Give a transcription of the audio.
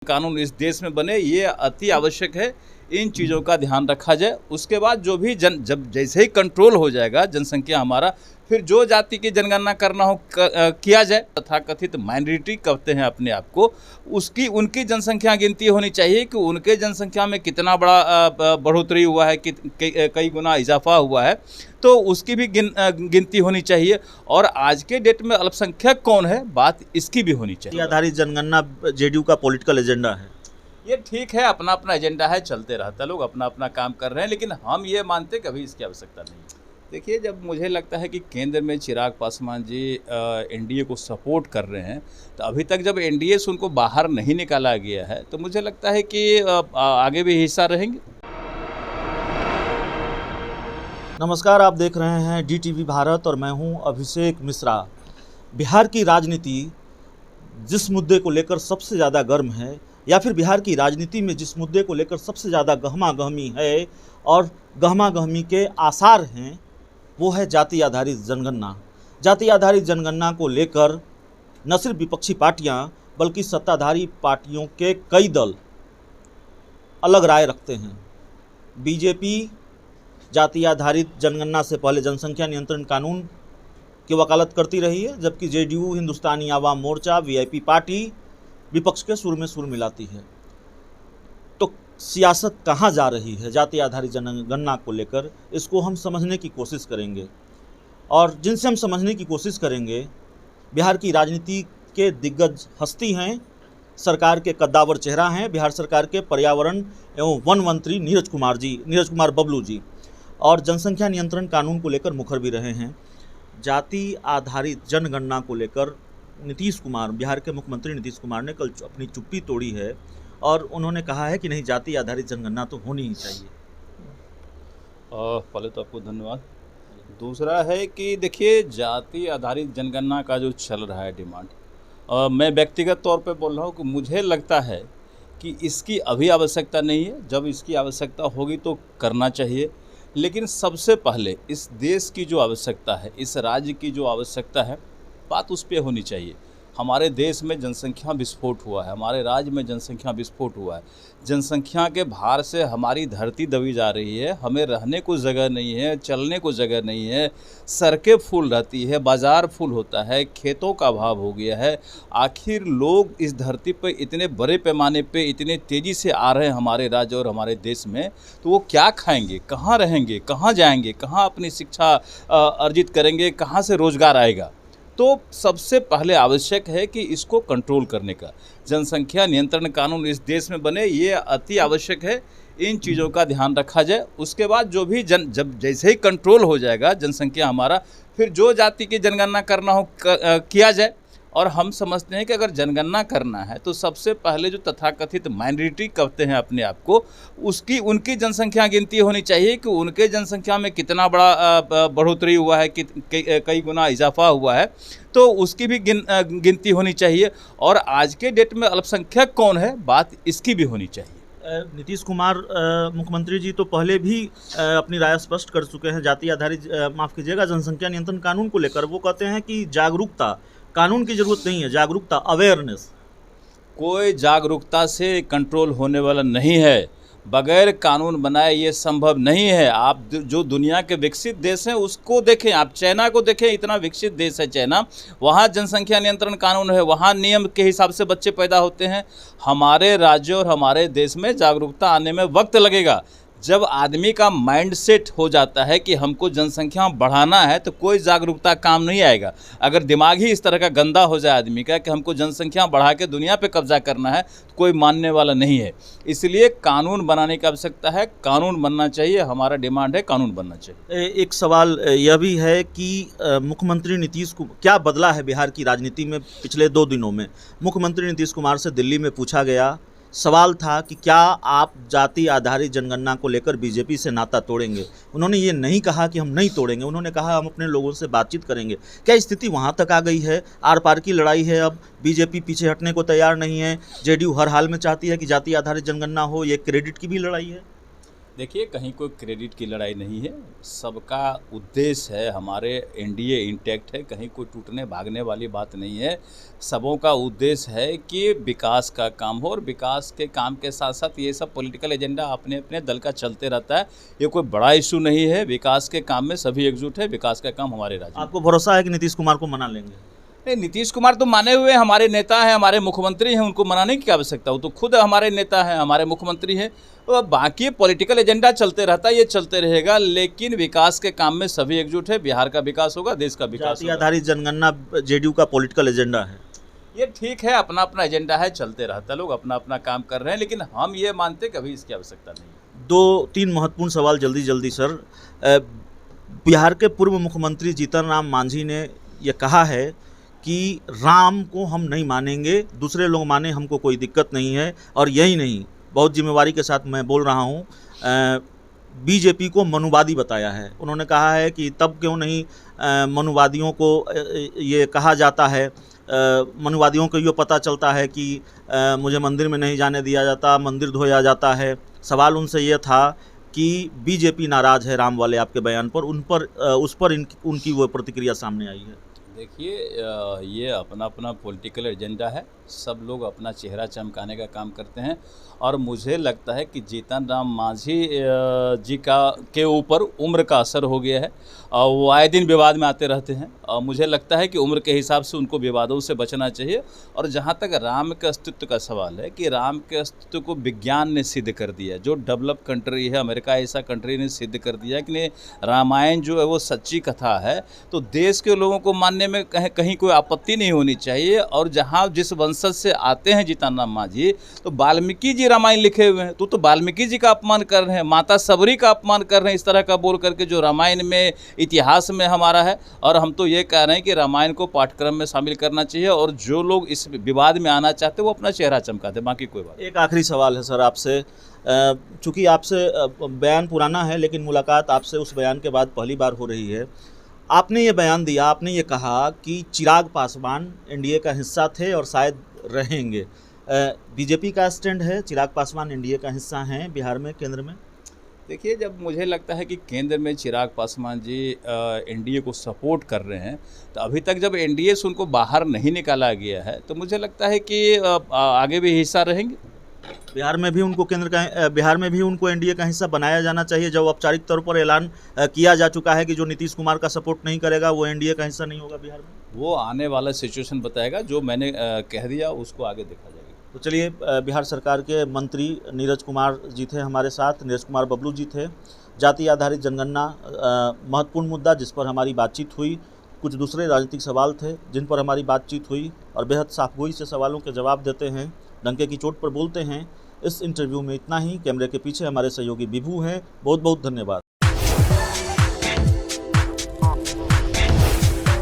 कानून इस देश में बने, ये अति आवश्यक है। इन चीज़ों का ध्यान रखा जाए। उसके बाद जो भी जब जैसे ही कंट्रोल हो जाएगा जनसंख्या हमारा, फिर जो जाति की जनगणना करना हो किया जाए। तथाकथित माइनॉरिटी कहते हैं अपने आप को, उनकी जनसंख्या गिनती होनी चाहिए कि उनके जनसंख्या में कितना बड़ा बढ़ोतरी हुआ है, कई गुना इजाफा हुआ है, तो उसकी भी गिनती होनी चाहिए। और आज के डेट में अल्पसंख्यक कौन है, बात इसकी भी होनी चाहिए। आधारित जनगणना जेडीयू का पॉलिटिकल एजेंडा है। ये ठीक है, अपना अपना एजेंडा है, चलते रहता, लोग अपना अपना काम कर रहे हैं, लेकिन हम ये मानते कि अभी इसकी आवश्यकता नहीं है। देखिए, जब मुझे लगता है कि केंद्र में चिराग पासवान जी एनडीए को सपोर्ट कर रहे हैं, तो अभी तक जब एनडीए से उनको बाहर नहीं निकाला गया है, तो मुझे लगता है कि आगे भी हिस्सा रहेंगे। नमस्कार, आप देख रहे हैं डीटीवी भारत और मैं हूं अभिषेक मिश्रा। बिहार की राजनीति जिस मुद्दे को लेकर सबसे ज़्यादा गर्म है, या फिर बिहार की राजनीति में जिस मुद्दे को लेकर सबसे ज़्यादा गहमा गहमी है और गहमा गहमी के आसार हैं, वो है जाति आधारित जनगणना। जाति आधारित जनगणना को लेकर न सिर्फ विपक्षी पार्टियां बल्कि सत्ताधारी पार्टियों के कई दल अलग राय रखते हैं। बीजेपी जाति आधारित जनगणना से पहले जनसंख्या नियंत्रण कानून की वकालत करती रही है, जबकि JDU, Hindustani Awam Morcha, VIP party विपक्ष के सुर में सुर मिलाती है। तो सियासत कहाँ जा रही है जाति आधारित जनगणना को लेकर, इसको हम समझने की कोशिश करेंगे। और जिनसे हम समझने की कोशिश करेंगे, बिहार की राजनीति के दिग्गज हस्ती हैं, सरकार के कद्दावर चेहरा हैं, बिहार सरकार के पर्यावरण एवं वन मंत्री नीरज कुमार बबलू जी, और जनसंख्या नियंत्रण कानून को लेकर मुखर भी रहे हैं। जाति आधारित जनगणना को लेकर नीतीश कुमार, बिहार के मुख्यमंत्री नीतीश कुमार ने कल अपनी चुप्पी तोड़ी है और उन्होंने कहा है कि नहीं, जाति आधारित जनगणना तो होनी ही चाहिए। पहले तो आपको धन्यवाद। दूसरा है कि देखिए, जाति आधारित जनगणना का जो चल रहा है डिमांड, मैं व्यक्तिगत तौर पे बोल रहा हूँ कि मुझे लगता है कि इसकी अभी आवश्यकता नहीं है। जब इसकी आवश्यकता होगी तो करना चाहिए, लेकिन सबसे पहले इस देश की जो आवश्यकता है, इस राज्य की जो आवश्यकता है, बात उस पर होनी चाहिए। हमारे देश में जनसंख्या विस्फोट हुआ है, हमारे राज्य में जनसंख्या विस्फोट हुआ है। जनसंख्या के भार से हमारी धरती दबी जा रही है, हमें रहने को जगह नहीं है, चलने को जगह नहीं है, सड़कें फुल रहती है, बाज़ार फुल होता है, खेतों का अभाव हो गया है। आखिर लोग इस धरती पर इतने बड़े पैमाने पे इतने तेज़ी से आ रहे हैं हमारे राज्य और हमारे देश में, तो वो क्या खाएंगे, कहाँ रहेंगे, कहाँ जाएंगे, कहाँ अपनी शिक्षा अर्जित करेंगे, कहाँ से रोज़गार आएगा। तो सबसे पहले आवश्यक है कि इसको कंट्रोल करने का जनसंख्या नियंत्रण कानून इस देश में बने, ये अति आवश्यक है। इन चीज़ों का ध्यान रखा जाए। उसके बाद जो भी जब जैसे ही कंट्रोल हो जाएगा जनसंख्या हमारा, फिर जो जाति की जनगणना करना हो किया जाए। और हम समझते हैं कि अगर जनगणना करना है तो सबसे पहले जो तथाकथित माइनॉरिटी कहते हैं अपने आप को, उनकी जनसंख्या गिनती होनी चाहिए कि उनके जनसंख्या में कितना बड़ा बढ़ोतरी हुआ है, कई गुना इजाफा हुआ है, तो उसकी भी गिनती होनी चाहिए। और आज के डेट में अल्पसंख्यक कौन है, बात इसकी भी होनी चाहिए। नीतीश कुमार मुख्यमंत्री जी तो पहले भी अपनी राय स्पष्ट कर चुके हैं जाति आधारित जनसंख्या नियंत्रण कानून को लेकर। वो कहते हैं कि जागरूकता, कानून की जरूरत नहीं है, जागरूकता, अवेयरनेस। कोई जागरूकता से कंट्रोल होने वाला नहीं है, बगैर कानून बनाए ये संभव नहीं है। आप जो दुनिया के विकसित देश हैं उसको देखें, आप चाइना को देखें, इतना विकसित देश है चाइना, वहाँ जनसंख्या नियंत्रण कानून है, वहाँ नियम के हिसाब से बच्चे पैदा होते हैं। हमारे राज्य और हमारे देश में जागरूकता आने में वक्त लगेगा। जब आदमी का माइंड सेट हो जाता है कि हमको जनसंख्या बढ़ाना है, तो कोई जागरूकता काम नहीं आएगा। अगर दिमाग ही इस तरह का गंदा हो जाए आदमी का कि हमको जनसंख्या बढ़ा के दुनिया पे कब्जा करना है, तो कोई मानने वाला नहीं है। इसलिए कानून बनाने की आवश्यकता है, कानून बनना चाहिए, हमारा डिमांड है, कानून बनना चाहिए। एक सवाल यह भी है कि मुख्यमंत्री नीतीश कुमार, क्या बदला है बिहार की राजनीति में पिछले 2 दिनों में? मुख्यमंत्री नीतीश कुमार से दिल्ली में पूछा गया, सवाल था कि क्या आप जाति आधारित जनगणना को लेकर बीजेपी से नाता तोड़ेंगे। उन्होंने ये नहीं कहा कि हम नहीं तोड़ेंगे, उन्होंने कहा हम अपने लोगों से बातचीत करेंगे। क्या स्थिति वहाँ तक आ गई है? आर पार की लड़ाई है, अब बीजेपी पीछे हटने को तैयार नहीं है, जेडीयू हर हाल में चाहती है कि जाति आधारित जनगणना हो, ये क्रेडिट की भी लड़ाई है। देखिए, कहीं कोई क्रेडिट की लड़ाई नहीं है। सबका उद्देश्य है, हमारे एनडीए इंटैक्ट है, कहीं कोई टूटने भागने वाली बात नहीं है। सबों का उद्देश्य है कि विकास का काम हो, और विकास के काम के साथ साथ ये सब पॉलिटिकल एजेंडा अपने अपने दल का चलते रहता है। ये कोई बड़ा इशू नहीं है। विकास के काम में सभी एकजुट है। विकास का काम हमारे राज्य में। आपको भरोसा है कि नीतीश कुमार को मना लेंगे? नहीं, नीतीश कुमार तो माने हुए हमारे नेता हैं, हमारे मुख्यमंत्री हैं, उनको मनाने की क्या आवश्यकता? वो तो खुद हमारे नेता हैं, हमारे मुख्यमंत्री हैं। तो बाकी पॉलिटिकल एजेंडा चलते रहता है, ये चलते रहेगा, लेकिन विकास के काम में सभी एकजुट है। बिहार का विकास होगा, देश का विकास जाति होगा। आधारित जनगणना जेडीयू का पॉलिटिकल एजेंडा है। ये ठीक है, अपना अपना एजेंडा है, चलते रहता है, लोग अपना अपना काम कर रहे हैं, लेकिन हम ये मानते कि अभी इसकी आवश्यकता नहीं है। 2-3 महत्वपूर्ण सवाल जल्दी जल्दी सर। बिहार के पूर्व मुख्यमंत्री जीतन राम मांझी ने यह कहा है कि राम को हम नहीं मानेंगे, दूसरे लोग माने हमको कोई दिक्कत नहीं है। और यही नहीं, बहुत जिम्मेवारी के साथ मैं बोल रहा हूँ, बीजेपी को मनुवादी बताया है। उन्होंने कहा है कि तब क्यों नहीं मनुवादियों को ये कहा जाता है, मनुवादियों को ये पता चलता है कि मुझे मंदिर में नहीं जाने दिया जाता, मंदिर धोया जाता है। सवाल उनसे ये था कि बीजेपी नाराज़ है राम वाले आपके बयान पर, उस पर उनकी वो प्रतिक्रिया सामने आई है। देखिए, ये अपना अपना पॉलिटिकल एजेंडा है। सब लोग अपना चेहरा चमकाने का काम करते हैं, और मुझे लगता है कि जीतन राम मांझी जी के ऊपर उम्र का असर हो गया है, और वो आए दिन विवाद में आते रहते हैं। और मुझे लगता है कि उम्र के हिसाब से उनको विवादों से बचना चाहिए। और जहाँ तक राम के अस्तित्व का सवाल है, कि राम के अस्तित्व को विज्ञान ने सिद्ध कर दिया है। जो डेवलप कंट्री है, अमेरिका ऐसा कंट्री ने सिद्ध कर दिया है कि नहीं, रामायण जो है वो सच्ची कथा है। तो देश के लोगों को मानने में कहीं कोई आपत्ति नहीं होनी चाहिए। और जहाँ जिस वंशज से आते हैं जीतन राम मांझी, तो वाल्मीकि जी रामायण लिखे हुए हैं, तो वाल्मीकि जी का अपमान कर रहे हैं, माता सबरी का अपमान कर रहे हैं, इस तरह का बोल करके, जो रामायण में इतिहास में हमारा है। और हम तो ये कह रहे हैं कि रामायण को पाठ्यक्रम में शामिल करना चाहिए, और जो लोग इस विवाद में आना चाहते हैं वो अपना चेहरा चमकाते, बाकी कोई बात। एक आखिरी सवाल है सर आपसे, चूँकि आपसे बयान पुराना है, लेकिन मुलाकात आपसे उस बयान के बाद पहली बार हो रही है। आपने ये बयान दिया, आपने ये कहा कि चिराग पासवान एनडीए का हिस्सा थे और शायद रहेंगे। बीजेपी का स्टैंड है, चिराग पासवान एनडीए का हिस्सा हैं बिहार में, केंद्र में? देखिए, जब मुझे लगता है कि केंद्र में चिराग पासवान जी एनडीए को सपोर्ट कर रहे हैं, तो अभी तक जब एनडीए से उनको बाहर नहीं निकाला गया है, तो मुझे लगता है कि आगे भी हिस्सा रहेंगे। बिहार में भी उनको बिहार में भी उनको एनडीए का हिस्सा बनाया जाना चाहिए, जब औपचारिक तौर पर ऐलान किया जा चुका है कि जो नीतीश कुमार का सपोर्ट नहीं करेगा वो एनडीए का हिस्सा नहीं होगा बिहार में। वो आने वाला सिचुएशन बताएगा, जो मैंने कह दिया उसको आगे देखा जाएगा। तो चलिए, बिहार सरकार के मंत्री नीरज कुमार जी थे हमारे साथ, नीरज कुमार बबलू जी थे। जाति आधारित जनगणना महत्वपूर्ण मुद्दा जिस पर हमारी बातचीत हुई, कुछ दूसरे राजनीतिक सवाल थे जिन पर हमारी बातचीत हुई, और बेहद साफगोई से सवालों के जवाब देते हैं, डंके की चोट पर बोलते हैं। इस इंटरव्यू में इतना ही। कैमरे के पीछे हमारे सहयोगी विभू हैं। बहुत बहुत धन्यवाद।